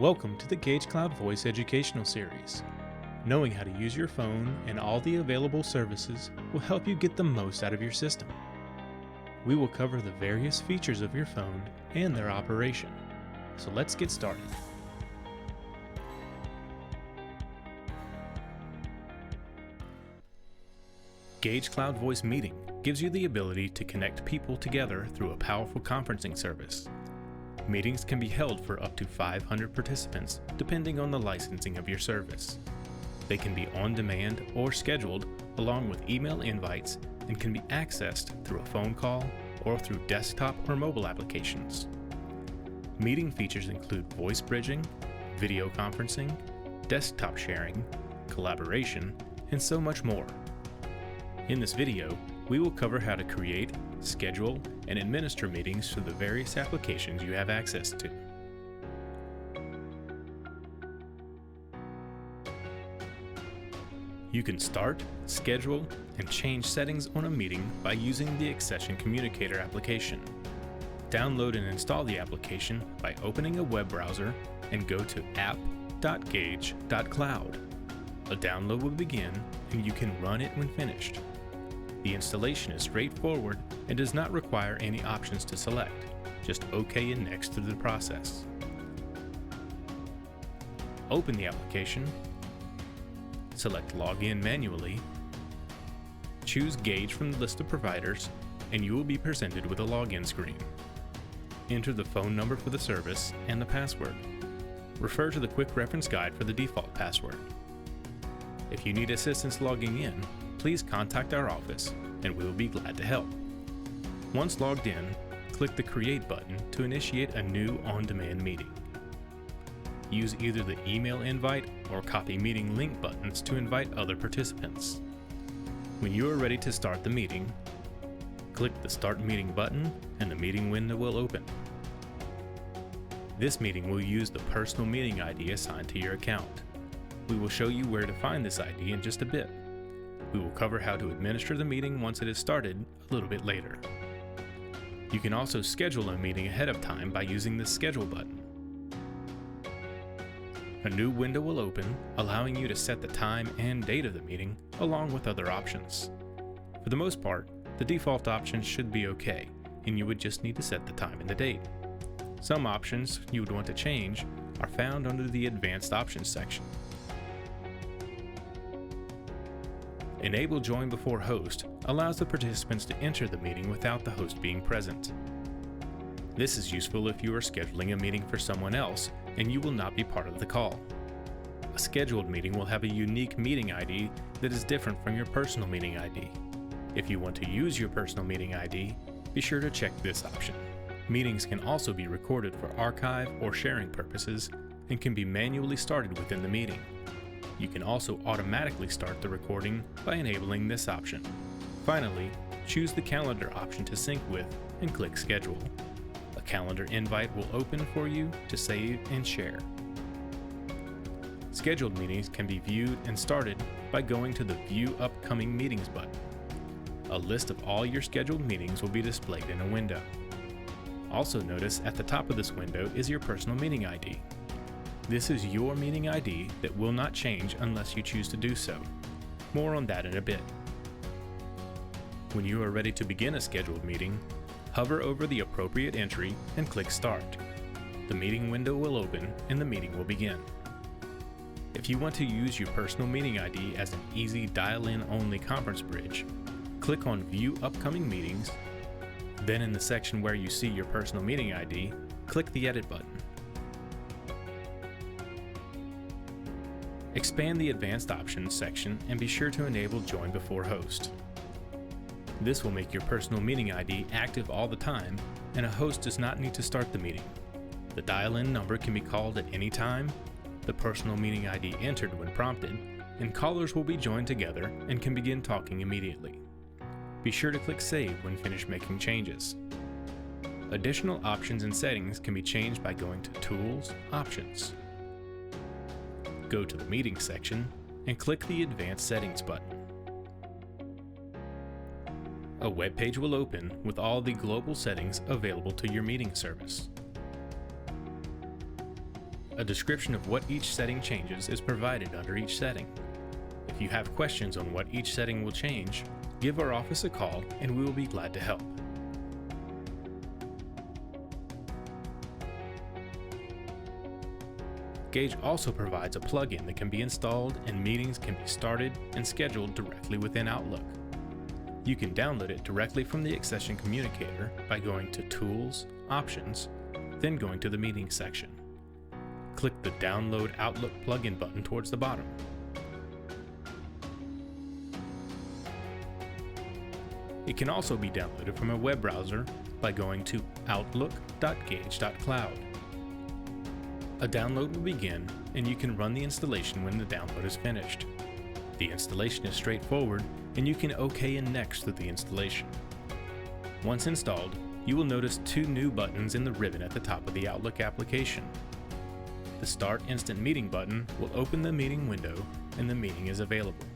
Welcome to the Gage Cloud Voice Educational Series. Knowing how to use your phone and all the available services will help you get the most out of your system. We will cover the various features of your phone and their operation. So let's get started. Gage Cloud Voice Meeting gives you the ability to connect people together through a powerful conferencing service. Meetings can be held for up to 500 participants depending on the licensing of your service. They can be on demand or scheduled along with email invites and can be accessed through a phone call or through desktop or mobile applications. Meeting features include voice bridging, video conferencing, desktop sharing, collaboration, and so much more. In this video, we will cover how to create, schedule, and administer meetings for the various applications you have access to. You can start, schedule, and change settings on a meeting by using the Accession Communicator application. Download and install the application by opening a web browser and go to app.gage.cloud. A download will begin and you can run it when finished. The installation is straightforward and does not require any options to select, just OK and Next through the process. Open the application, select Login manually, choose Gage from the list of providers, and you will be presented with a login screen. Enter the phone number for the service and the password. Refer to the quick reference guide for the default password. If you need assistance logging in, please contact our office and we will be glad to help. Once logged in, click the Create button to initiate a new on-demand meeting. Use either the email invite or copy meeting link buttons to invite other participants. When you are ready to start the meeting, click the Start Meeting button and the meeting window will open. This meeting will use the personal meeting ID assigned to your account. We will show you where to find this ID in just a bit. We will cover how to administer the meeting once it is started a little bit later. You can also schedule a meeting ahead of time by using the Schedule button. A new window will open, allowing you to set the time and date of the meeting, along with other options. For the most part, the default options should be okay, and you would just need to set the time and the date. Some options you would want to change are found under the Advanced Options section. Enable Join Before Host allows the participants to enter the meeting without the host being present. This is useful if you are scheduling a meeting for someone else and you will not be part of the call. A scheduled meeting will have a unique meeting ID that is different from your personal meeting ID. If you want to use your personal meeting ID, be sure to check this option. Meetings can also be recorded for archive or sharing purposes and can be manually started within the meeting. You can also automatically start the recording by enabling this option. Finally, choose the calendar option to sync with and click Schedule. A calendar invite will open for you to save and share. Scheduled meetings can be viewed and started by going to the View Upcoming Meetings button. A list of all your scheduled meetings will be displayed in a window. Also notice at the top of this window is your personal meeting ID. This is your meeting ID that will not change unless you choose to do so. More on that in a bit. When you are ready to begin a scheduled meeting, hover over the appropriate entry and click Start. The meeting window will open and the meeting will begin. If you want to use your personal meeting ID as an easy dial-in only conference bridge, click on View Upcoming Meetings, then in the section where you see your personal meeting ID, click the Edit button. Expand the Advanced Options section and be sure to enable Join Before Host. This will make your personal meeting ID active all the time, and a host does not need to start the meeting. The dial-in number can be called at any time, the personal meeting ID entered when prompted, and callers will be joined together and can begin talking immediately. Be sure to click Save when finished making changes. Additional options and settings can be changed by going to Tools, Options. Go to the Meetings section and click the Advanced Settings button. A web page will open with all the global settings available to your meeting service. A description of what each setting changes is provided under each setting. If you have questions on what each setting will change, give our office a call and we will be glad to help. Gage also provides a plugin that can be installed and meetings can be started and scheduled directly within Outlook. You can download it directly from the Accession Communicator by going to Tools, Options, then going to the Meetings section. Click the Download Outlook plugin button towards the bottom. It can also be downloaded from a web browser by going to outlook.gage.cloud. A download will begin, and you can run the installation when the download is finished. The installation is straightforward, and you can OK and Next through the installation. Once installed, you will notice two new buttons in the ribbon at the top of the Outlook application. The Start Instant Meeting button will open the meeting window, and the meeting is available.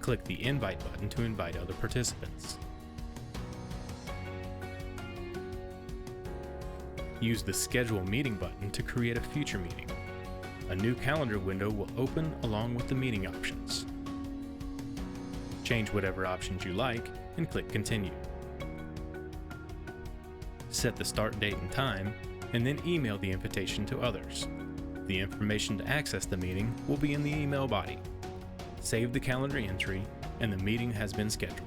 Click the Invite button to invite other participants. Use the Schedule Meeting button to create a future meeting. A new calendar window will open along with the meeting options. Change whatever options you like and click Continue. Set the start date and time, and then email the invitation to others. The information to access the meeting will be in the email body. Save the calendar entry, and the meeting has been scheduled.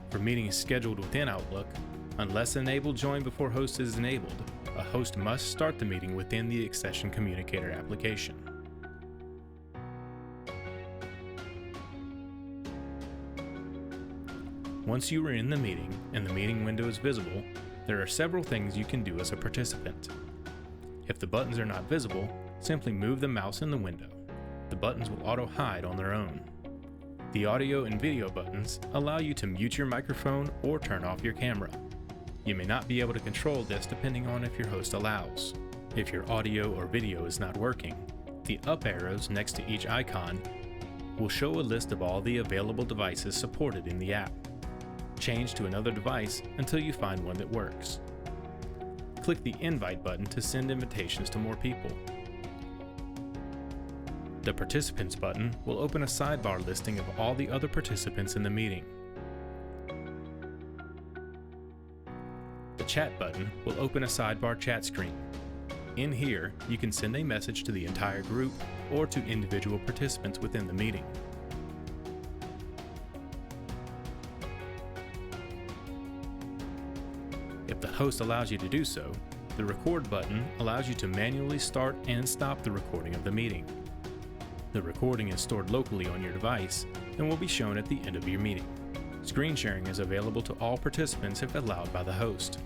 For meetings scheduled within Outlook, unless Enable Join Before Host is enabled, a host must start the meeting within the Accession Communicator application. Once you are in the meeting and the meeting window is visible, there are several things you can do as a participant. If the buttons are not visible, simply move the mouse in the window. The buttons will auto-hide on their own. The audio and video buttons allow you to mute your microphone or turn off your camera. You may not be able to control this depending on if your host allows. If your audio or video is not working, the up arrows next to each icon will show a list of all the available devices supported in the app. Change to another device until you find one that works. Click the Invite button to send invitations to more people. The Participants button will open a sidebar listing of all the other participants in the meeting. The Chat button will open a sidebar chat screen. In here, you can send a message to the entire group or to individual participants within the meeting. If the host allows you to do so, the Record button allows you to manually start and stop the recording of the meeting. The recording is stored locally on your device and will be shown at the end of your meeting. Screen sharing is available to all participants if allowed by the host.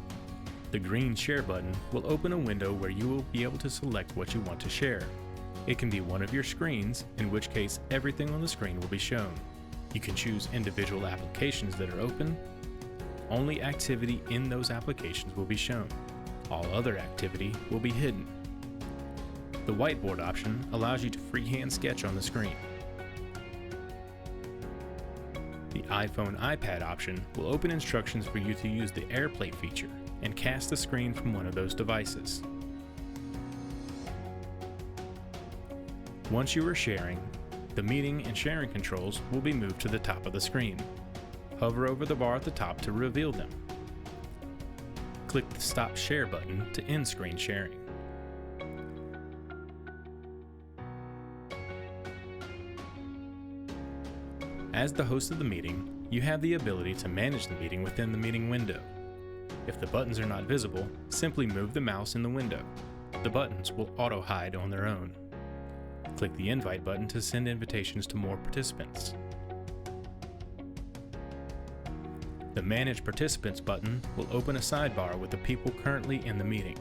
The green Share button will open a window where you will be able to select what you want to share. It can be one of your screens, in which case everything on the screen will be shown. You can choose individual applications that are open. Only activity in those applications will be shown. All other activity will be hidden. The whiteboard option allows you to freehand sketch on the screen. The iPhone/iPad option will open instructions for you to use the AirPlay feature and cast the screen from one of those devices. Once you are sharing, the meeting and sharing controls will be moved to the top of the screen. Hover over the bar at the top to reveal them. Click the Stop Share button to end screen sharing. As the host of the meeting, you have the ability to manage the meeting within the meeting window. If the buttons are not visible, simply move the mouse in the window. The buttons will auto-hide on their own. Click the Invite button to send invitations to more participants. The Manage Participants button will open a sidebar with the people currently in the meeting.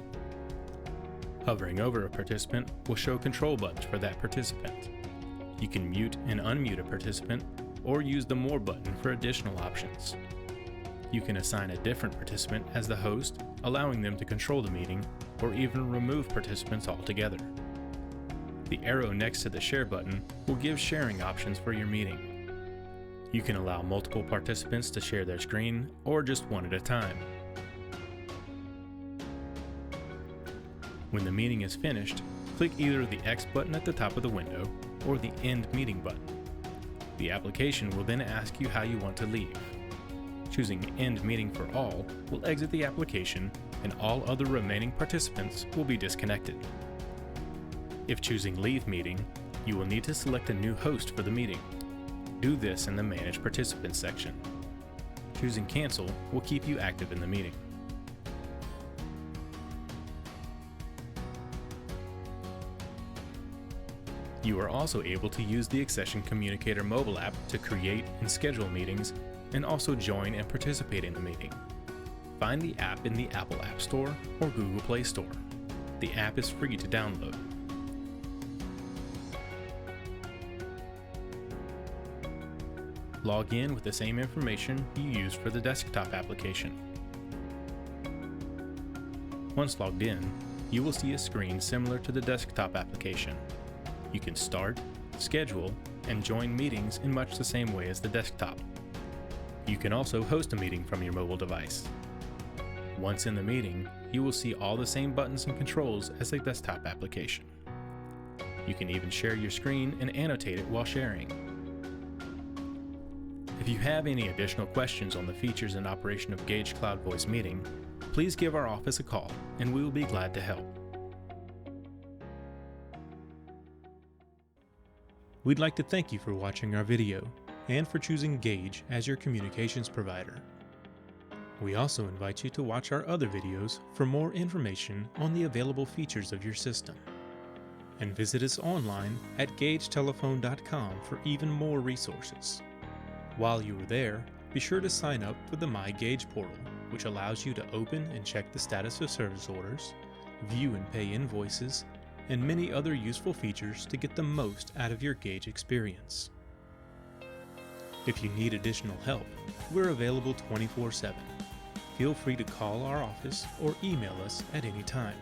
Hovering over a participant will show control buttons for that participant. You can mute and unmute a participant or use the More button for additional options. You can assign a different participant as the host, allowing them to control the meeting, or even remove participants altogether. The arrow next to the Share button will give sharing options for your meeting. You can allow multiple participants to share their screen, or just one at a time. When the meeting is finished, click either the X button at the top of the window or the End Meeting button. The application will then ask you how you want to leave. Choosing End Meeting for All will exit the application, and all other remaining participants will be disconnected. If choosing Leave Meeting, you will need to select a new host for the meeting. Do this in the Manage Participants section. Choosing Cancel will keep you active in the meeting. You are also able to use the Accession Communicator mobile app to create and schedule meetings, and also join and participate in the meeting. Find the app in the Apple App Store or Google Play Store. The app is free to download. Log in with the same information you used for the desktop application. Once logged in, you will see a screen similar to the desktop application. You can start, schedule, and join meetings in much the same way as the desktop. You can also host a meeting from your mobile device. Once in the meeting, you will see all the same buttons and controls as the desktop application. You can even share your screen and annotate it while sharing. If you have any additional questions on the features and operation of Gage Cloud Voice Meeting, please give our office a call and we will be glad to help. We'd like to thank you for watching our video and for choosing Gage as your communications provider. We also invite you to watch our other videos for more information on the available features of your system. And visit us online at gagetelephone.com for even more resources. While you are there, be sure to sign up for the My Gage portal, which allows you to open and check the status of service orders, view and pay invoices, and many other useful features to get the most out of your Gage experience. If you need additional help, we're available 24/7. Feel free to call our office or email us at any time.